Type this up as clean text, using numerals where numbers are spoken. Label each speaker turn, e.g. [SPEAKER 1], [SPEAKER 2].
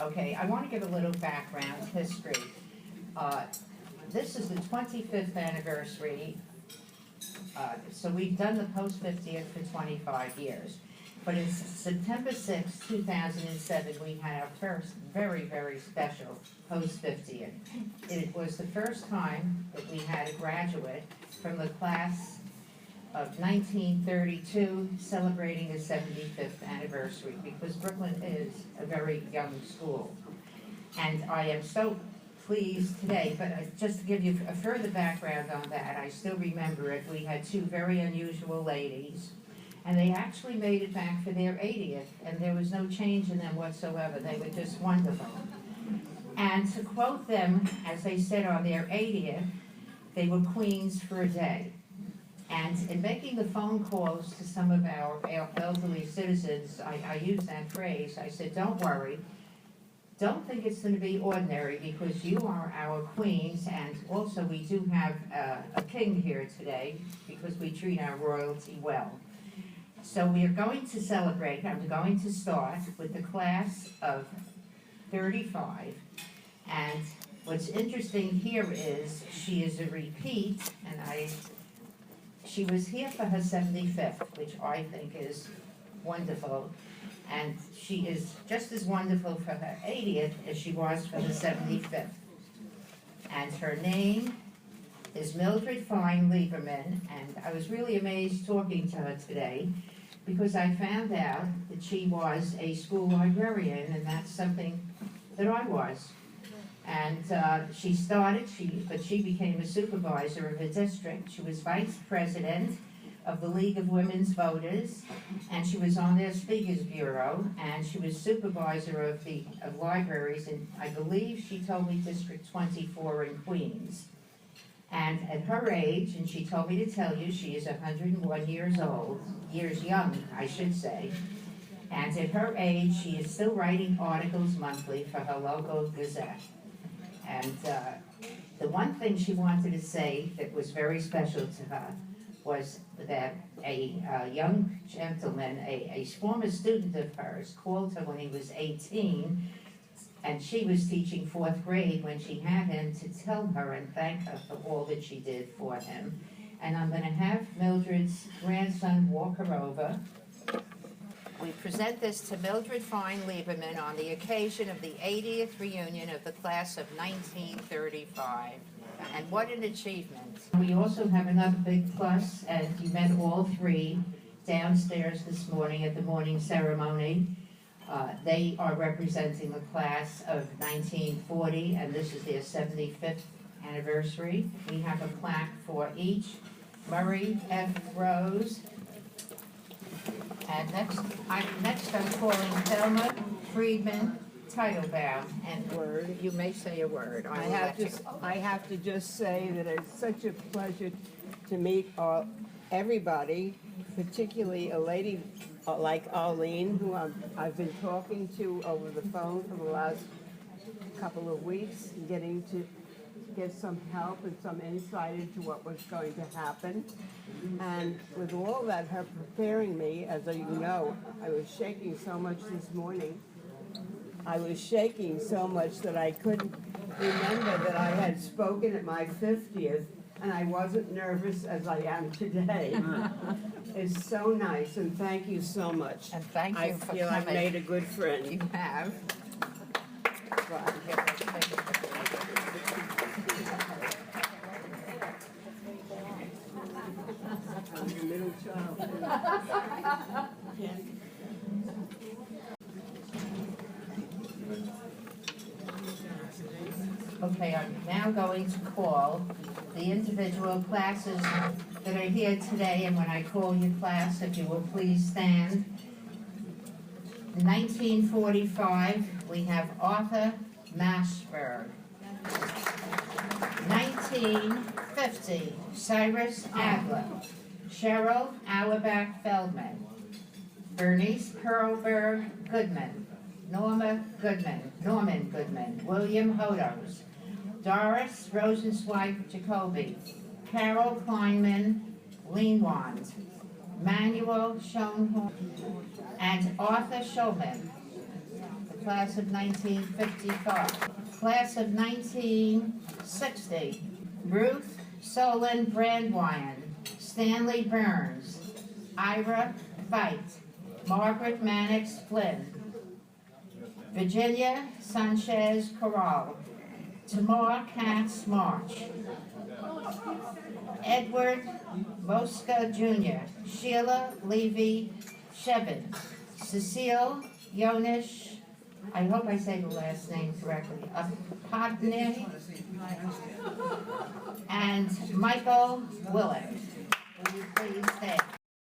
[SPEAKER 1] Okay, I want to give a little background history. This is the 25th anniversary, so we've done the post 50th for 25 years. But it's September 6, 2007, we had our first very, very special post 50th. It was the first time that we had a graduate from the class of 1932 celebrating the 75th anniversary, because Brooklyn is a very young school. And I am so pleased today, but just to give you a further background on that, I still remember it. We had two very unusual ladies, and they actually made it back for their 80th, and there was no change in them whatsoever. They were just wonderful. And to quote them, as they said on their 80th, they were queens for a day. And in making the phone calls to some of our elderly citizens, I used that phrase. I said, don't worry. Don't think it's going to be ordinary, because you are our queens, and also we do have a king here today because we treat our royalty well. So we are going to celebrate. I'm going to start with the class of 35. And what's interesting here is she is a repeat, and she was here for her 75th, which I think is wonderful. And she is just as wonderful for her 80th as she was for the 75th. And her name is Mildred Fine Lieberman, and I was really amazed talking to her today, because I found out that she was a school librarian, and that's something that I was. And but she became a supervisor of a district. She was vice president of the League of Women's Voters, and she was on their Speakers Bureau, and she was supervisor of libraries in, I believe she told me, District 24 in Queens. And at her age, and she told me to tell you, she is 101 years old, years young, I should say. And at her age, she is still writing articles monthly for her local Gazette. And the one thing she wanted to say that was very special to her was that a young gentleman, a former student of hers, called her when he was 18, and she was teaching 4th grade when she had him, to tell her and thank her for all that she did for him. And I'm going to have Mildred's grandson walk her over. We present this to Mildred Fine Lieberman on the occasion of the 80th reunion of the class of 1935. And what an achievement. We also have another big plus, and you met all three downstairs this morning at the morning ceremony. They are representing the class of 1940, and this is their 75th anniversary. We have a plaque for each. Murray F. Rose. And next I'm calling Thelma Friedman Teitelbaum. And word, you may say a word.
[SPEAKER 2] I have to just say that it's such a pleasure to meet everybody, particularly a lady like Arlene, who I've been talking to over the phone for the last couple of weeks, getting to get some help and some insight into what was going to happen. And with all that, her preparing me, as you know, I was shaking so much this morning. I was shaking so much that I couldn't remember that I had spoken at my 50th, and I wasn't nervous as I am today. It's so nice, and thank you so much.
[SPEAKER 1] And thank you for coming.
[SPEAKER 2] I feel I've made a good friend.
[SPEAKER 1] You have.
[SPEAKER 2] I'm your middle child.
[SPEAKER 1] Okay, I'm now going to call the individual classes that are here today, and when I call your class, if you will please stand. In 1945, we have Arthur Mashberg. 1950, Cyrus Adler. Cheryl Auerbach Feldman. Bernice Perlberg Goodman. Norman Goodman. William Hodos. Doris Rosenzweig Jacoby. Carol Kleinman Leanwand. Manuel Schoenhorn. And Arthur Schulman. The class of 1955. Class of 1960, Ruth Solon Brandwine, Stanley Burns, Ira Veit, Margaret Mannix Flynn, Virginia Sanchez Corral, Tamar Katz March, Edward Mosca Jr., Sheila Levy Shevin, Cecile Yonish, I hope I say the last name correctly, Podney, and Michael Willett. Will you please stand?